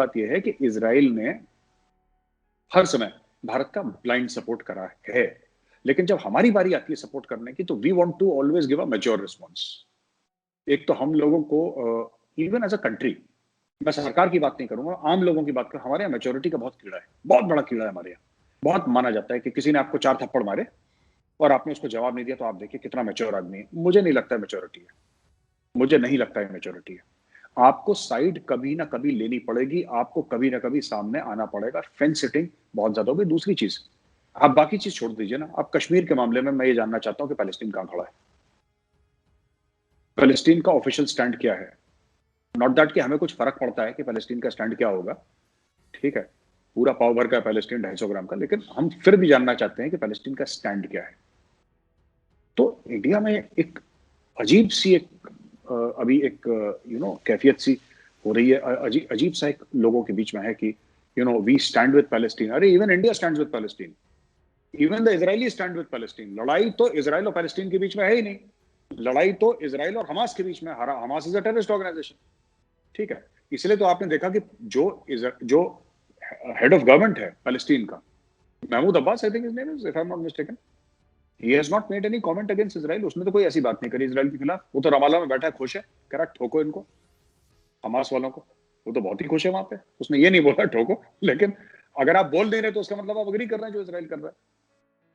बात यह है कि इजराइल ने हर समय भारत का ब्लाइंड सपोर्ट करा है, लेकिन जब हमारी बारी आती है सपोर्ट करने की तो we want to always give a mature response. एक तो हम लोगों को इवन एज अ कंट्री, मैं सरकार की बात नहीं करूंगा, आम लोगों की बात करूं, हमारे यहाँ मैच्योरिटी का बहुत कीड़ा है, बहुत बड़ा कीड़ा है हमारे यहाँ। बहुत माना जाता है कि किसी ने आपको 4 थप्पड़ मारे और आपने उसको जवाब नहीं दिया तो आप देखिए कितना मैच्योर आदमी है। मुझे नहीं लगता है मैच्योरिटी है, मुझे नहीं लगता है मैच्योरिटी है। आपको साइड कभी ना कभी लेनी पड़ेगी, आपको कभी ना कभी सामने आना पड़ेगा। फेंस सिटिंग बहुत ज्यादा होगी। दूसरी चीज, आप बाकी चीज छोड़ दीजिए ना, आप कश्मीर के मामले में मैं ये जानना चाहता हूं कि पैलेस्टीन कहां खड़ा है, पैलेस्टीन का ऑफिशियल स्टैंड क्या है। नॉट दैट कि हमें कुछ फर्क पड़ता है कि पैलेस्टीन का स्टैंड क्या होगा, ठीक है, पूरा पाव भर का पैलेस्टीन 250 ग्राम का, लेकिन हम फिर भी जानना चाहते हैं कि पैलेस्टीन का स्टैंड क्या है। तो इंडिया में एक अजीब सी एक अभी एक कैफियत सी हो रही है, अजीब सा एक लोगों के बीच में है कि वी स्टैंड विद पैलेस्टीन। अरे even India stand with Palestine, even the Israeli stand with Palestine. लड़ाई तो इजराइल और पैलेस्टीन के बीच में है ही नहीं, लड़ाई तो इजराइल और हमास के बीच में। Hamas is a terrorist organization, ठीक है। इसलिए तो आपने देखा कि जो हेड ऑफ गवर्नमेंट है पैलेस्टीन का, Mahmoud Abbas, I think his name is, if I am not mistaken, he has not made any comment against Israel. उसने तो कोई ऐसी बात नहीं करी इजराइल के खिलाफ। वो तो रमाला में बैठा है, खुश है, कह रहा ठोको इनको, हमास वालों को। वो तो बहुत ही खुश है वहां पे, उसने ये नहीं बोला ठोको। लेकिन अगर आप बोल नहीं रहे तो उसका मतलब आप अग्री कर रहे हैं जो इजराइल कर रहा है।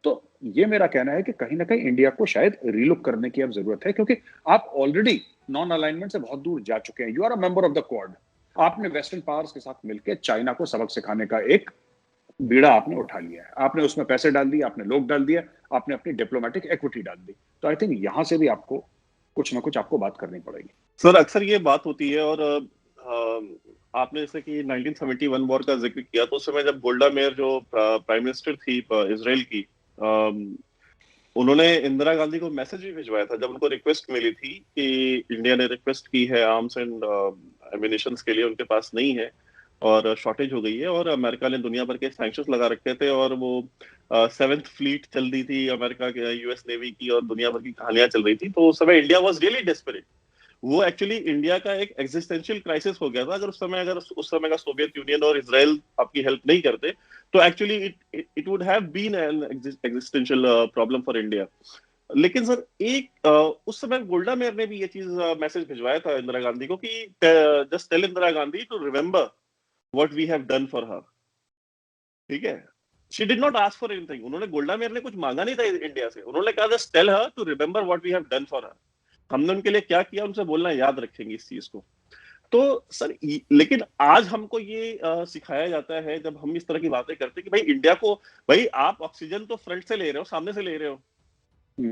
तो ये मेरा कहना है कि कहीं ना कहीं इंडिया को शायद रीलुक करने की अब जरूरत है, क्योंकि आप ऑलरेडी नॉन अलाइनमेंट से बहुत दूर जा चुके हैं। You are a member of the Quad. आपने वेस्टर्न पावर्स के साथ मिलकर चाइना को सबक सिखाने का एक बीड़ा आपने उठा लिया है, आपने उसमें पैसे डाल दिए, आपने लोग डाल दिया, आपने अपनी डिप्लोमेटिक इक्विटी डाल दी। तो आई थिंक यहां से भी आपको कुछ ना कुछ आपको बात करनी पड़ेगी। सर अक्सर ये बात होती है, और आपने जैसे कि 1971 वॉर का जिक्र किया, तो उस समय जब गोल्डा मेयर जो प्राइम मिनिस्टर थी इजराइल की, उन्होंने इंदिरा गांधी को मैसेज भी भिजवाया था जब उनको रिक्वेस्ट मिली थी कि इंडिया ने रिक्वेस्ट की है आर्म्स एंड एमिनिशंस के लिए, उनके पास नहीं है और शॉर्टेज हो गई है, और अमेरिका ने दुनिया भर के सैंक्शंस लगा रखे थे, और वो 7th फ्लीट चल रही थी अमेरिका के, यूएस नेवी की, और दुनिया भर की कहानियां चल रही थी। तो उस समय इंडिया वाज रियली डेस्परेट। वो एक्चुअली इंडिया का एक एग्जिस्टेंशियल क्राइसिस हो गया था। अगर उस समय का सोवियत यूनियन और इजराइल आपकी हेल्प नहीं करते तो actually it would have been an existential problem for India. लेकिन सर उस समय गोल्डा मेयर ने भी ये चीज मैसेज भिजवाया था इंदिरा गांधी को कि just tell Indira Gandhi to remember what we have done for her. ठीक है, she did not ask for anything. उन्होंने, गोल्डा मेयर ने कुछ मांगा नहीं था इंडिया से, उन्होंने कहा just tell her to remember what we have done for her. हमने उनके लिए क्या किया उनसे बोलना, याद रखेंगे इस चीज को। तो सर लेकिन आज हमको ये सिखाया जाता है जब हम इस तरह की बातें करते हैं कि भाई इंडिया को, भाई आप ऑक्सीजन तो फ्रंट से ले रहे हो, सामने से ले रहे हो,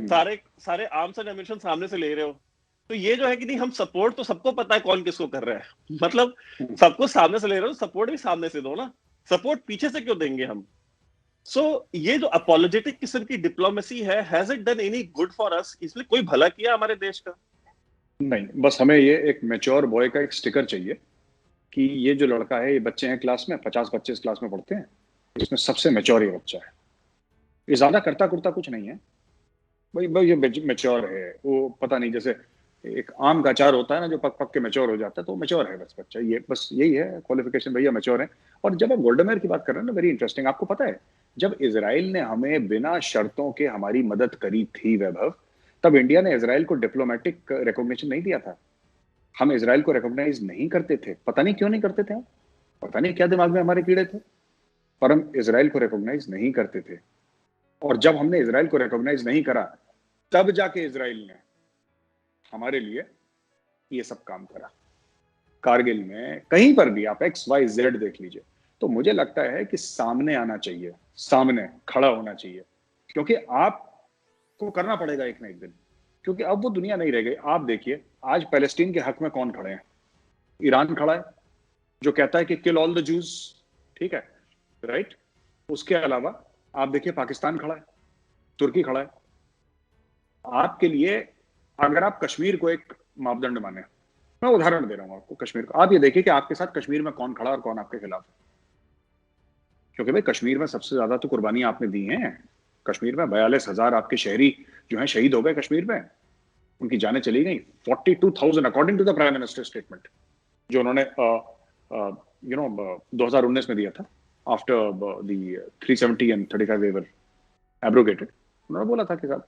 सारे सारे आर्म्स एंड एमिशन सामने से ले रहे हो। तो ये जो है कि नहीं, हम सपोर्ट तो सबको पता है कौन किसको कर रहा है, मतलब सबको सामने से ले रहे हो, सपोर्ट भी सामने से दो ना, सपोर्ट पीछे से क्यों देंगे हम। ये जो अपोलोजेटिक किस्म की डिप्लोमेसी है, has it done any good for us? इसने कोई भला किया हमारे देश का? नहीं, बस हमें ये एक मैच्योर बॉय का एक स्टिकर चाहिए कि ये जो लड़का है, ये बच्चे हैं क्लास में, 50 बच्चे इस क्लास में पढ़ते हैं, इसमें सबसे मैच्योर ये बच्चा है। ये ज्यादा करता कुर्ता कुछ नहीं है भाई, ये मैच्योर है। वो पता नहीं, जैसे एक आम का अचार होता है ना जो पक पक के मैच्योर हो जाता है, तो मैच्योर है बस बच्चा, ये बस यही है क्वालिफिकेशन, भैया मैच्योर है। और जब आप गोल्डमेयर की बात कर रहे हैं ना, वेरी इंटरेस्टिंग, आपको पता है जब इजराइल ने हमें बिना शर्तों के हमारी मदद करी थी वैभव, तब इंडिया ने इजराइल को डिप्लोमेटिक रिकॉग्निशन नहीं दिया था। हम इजराइल को रिकॉग्नाइज नहीं करते थे, पता नहीं क्यों नहीं करते थे, पता नहीं क्या दिमाग में हमारे कीड़े थे, पर हम इजराइल को रिकॉग्नाइज नहीं करते थे। और जब हमने इजराइल को रिकॉग्नाइज नहीं करा, तब जाके इजराइल ने हमारे लिए ये सब काम करा। कारगिल में कहीं पर भी आप XYZ देख लीजिए। तो मुझे लगता है कि सामने आना चाहिए, सामने खड़ा होना चाहिए, क्योंकि आपको करना पड़ेगा एक ना एक दिन, क्योंकि अब वो दुनिया नहीं रह गई। आप देखिए आज पैलेस्टीन के हक में कौन खड़े हैं? ईरान खड़ा है जो कहता है कि किल ऑल द जूस, ठीक है, राइट। उसके अलावा आप देखिए पाकिस्तान खड़ा है, तुर्की खड़ा है। आपके लिए अगर आप कश्मीर को एक मापदंड माने, मैं उदाहरण दे रहा हूं आपको कश्मीर का, आप ये देखिए कि आपके साथ कश्मीर में कौन खड़ा और कौन आपके खिलाफ है। क्योंकि भाई कश्मीर में सबसे ज्यादा तो कुर्बानियां आपने दी हैं। कश्मीर में 42,000 आपके शहरी जो हैं शहीद हो गए कश्मीर में, उनकी जानें चली गई। 42,000 according to the prime minister statement जो उन्होंने 2019 में दिया था, after the 370 and 35 were abrogated. उन्होंने बोला था कि साहब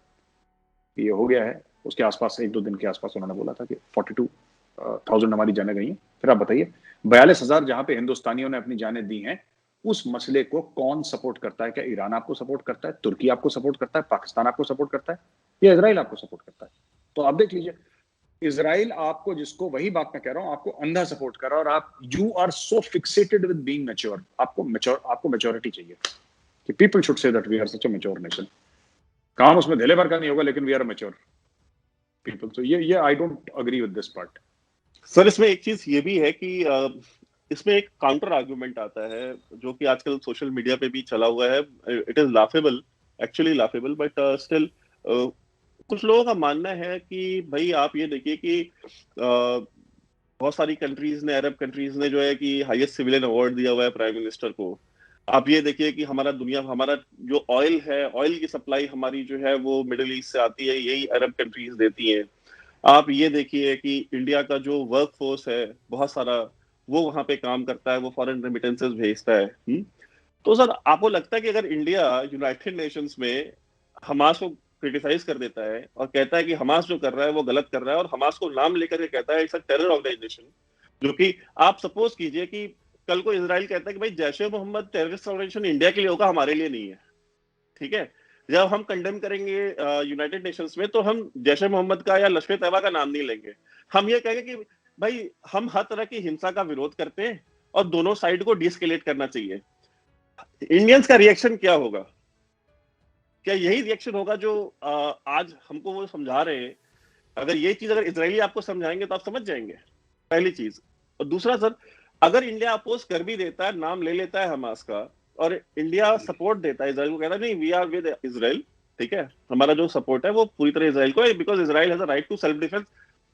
ये हो गया है, उसके आसपास 1-2 दिन के आसपास उन्होंने बोला था कि 42,000 हमारी जानें गई हैं। फिर आप बताइए 42,000 जहां पे हिंदुस्तानियों ने अपनी जानें दी हैं, उस मसले को कौन सपोर्ट करता है? क्या ईरान आपको सपोर्ट करता है, तुर्की आपको सपोर्ट करता है, पाकिस्तान आपको सपोर्ट करता है, या इजराइल आपको सपोर्ट करता है? तो आप देख लीजिए, इजराइल आपको, जिसको, वही बात मैं कह रहा हूं, आपको अंधा सपोर्ट कर रहा है, और आप you are so fixated with being mature. आपको मैच्योरिटी चाहिए कि people should say that we are such a mature nation. काम उसमें धेले भर का नहीं होगा, लेकिन वी आर मैच्योर पीपल। तो ये I don't agree with this part. Sir इसमें एक चीज ये भी है कि इसमें एक काउंटर आर्गुमेंट आता है जो कि आजकल सोशल मीडिया पे भी चला हुआ है। It is laughable, actually laughable, but still कुछ लोगों का मानना है कि भाई आप ये देखिए कि बहुत सारी कंट्रीज ने, अरब कंट्रीज ने जो है कि हाईएस्ट सिविलियन अवार्ड दिया हुआ है प्राइम मिनिस्टर को। आप ये देखिए कि हमारा जो ऑयल है, ऑयल की सप्लाई हमारी जो है वो मिडिल ईस्ट से आती है, यही अरब कंट्रीज देती हैं। आप ये देखिए कि इंडिया का जो वर्क फोर्स है बहुत सारा, वो वहां पे काम करता है, वो फॉरेन रेमिटेंसेस भेजता है। तो सर आपको लगता है कि अगर इंडिया यूनाइटेड नेशंस में हमास को क्रिटिसाइज कर देता है और कहता है कि हमास जो कर रहा है वो गलत कर रहा है, और हमास को नाम लेकर के कहता है इट्स अ टेरर ऑर्गेनाइजेशन, जो कि आप सपोज कीजिए कि कल को इजराइल कहता है कि भाई जैश ए मोहम्मद टेररिस्ट ऑर्गेनाइजेशन इंडिया के लिए होगा, हमारे लिए नहीं है, ठीक है। जब हम कंडेम करेंगे यूनाइटेड नेशंस में, तो हम जैश ए मोहम्मद का या लश्कर तैयबा का नाम नहीं लेंगे। हम ये कहेंगे कि भाई हम हर तरह की हिंसा का विरोध करते हैं और दोनों साइड को डिस्केलेट करना चाहिए। इंडियंस का रिएक्शन क्या होगा? क्या यही रिएक्शन होगा जो आज हमको वो समझा रहे हैं? अगर ये चीज अगर इजरायली आपको समझाएंगे तो आप समझ जाएंगे, पहली चीज। और दूसरा सर, अगर इंडिया अपोज कर भी देता है, नाम ले लेता है हमास का, और इंडिया सपोर्ट देता है इजराइल को, कहता है नहीं वी आर विद इजराइल, ठीक है, हमारा जो सपोर्ट है वो पूरी तरह इजराइल को है, because Israel has a right to self defence.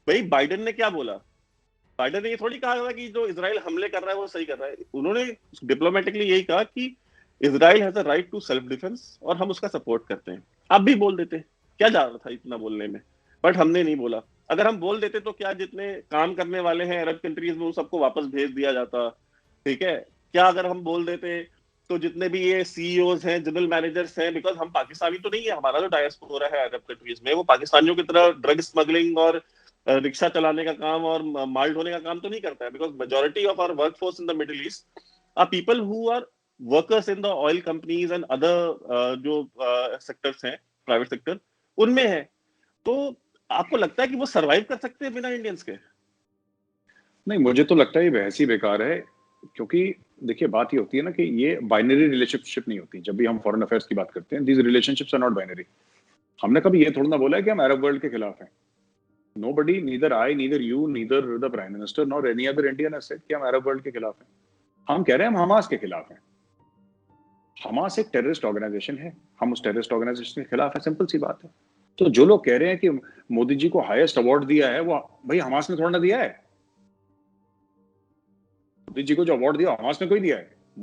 भाई बाइडेन ने क्या बोला? बाइडेन ने ये थोड़ी कहा था कि जो इजराइल हमले कर रहा है वो सही कर रहा है। उन्होंने डिप्लोमेटिकली यही कहा कि Israel has a right to self defence और हम उसका सपोर्ट करते हैं। आप भी बोल देते, क्या जा रहा था इतना बोलने में? बट हमने नहीं बोला। अगर हम बोल देते तो क्या जितने काम करने वाले हैं अरब कंट्रीज में उन सबको वापस भेज दिया जाता, ठीक है। क्या अगर हम बोल देते तो जितने भी ये सीईओज हैं, जनरल मैनेजर्स हैं, बिकॉज हम पाकिस्तानी तो नहीं है, हमारा जो डायस्पोरा है अरब कंट्रीज में वो पाकिस्तानियों की तरह ड्रग स्मगलिंग और रिक्शा चलाने का काम और माल ढोने का काम तो नहीं करता है, because majority of our work force in the Middle East are people who are workers in the oil companies and other जो सेक्टर्स हैं, प्राइवेट सेक्टर, उनमें है। तो आपको लगता है कि वो सरवाइव कर सकते हैं बिना इंडियंस के? नहीं, मुझे तो लगता है ये बहस ही बेकार है, क्योंकि देखिए बात ये होती है ना कि ये बाइनरी रिलेशनशिप नहीं होती। जब भी हम फॉरेन अफेयर्स की बात करते हैं, these relationships are not binary. हमने कभी ये थोड़ा ना बोला है कि हम अरब वर्ल्ड के खिलाफ हैं। Nobody, neither I, neither you, neither the Prime Minister, nor any other Indian has said कि हम अरब वर्ल्ड के खिलाफ हैं। हम कह रहे हैं हम हमास के खिलाफ हैं। हमास एक टेररिस्ट ऑर्गेनाइजेशन है, हम उस टेररिस्ट ऑर्गेनाइजेशन के खिलाफ है, सिंपल सी बात है। तो जो लोग कह रहे हैं कि मोदी जी को हाईएस्ट अवार्ड दिया है, वो भाई हमास ने थोड़ा ना दिया है। मोदी जी को जो अवार्ड दिया हमास ने कोई दिया है?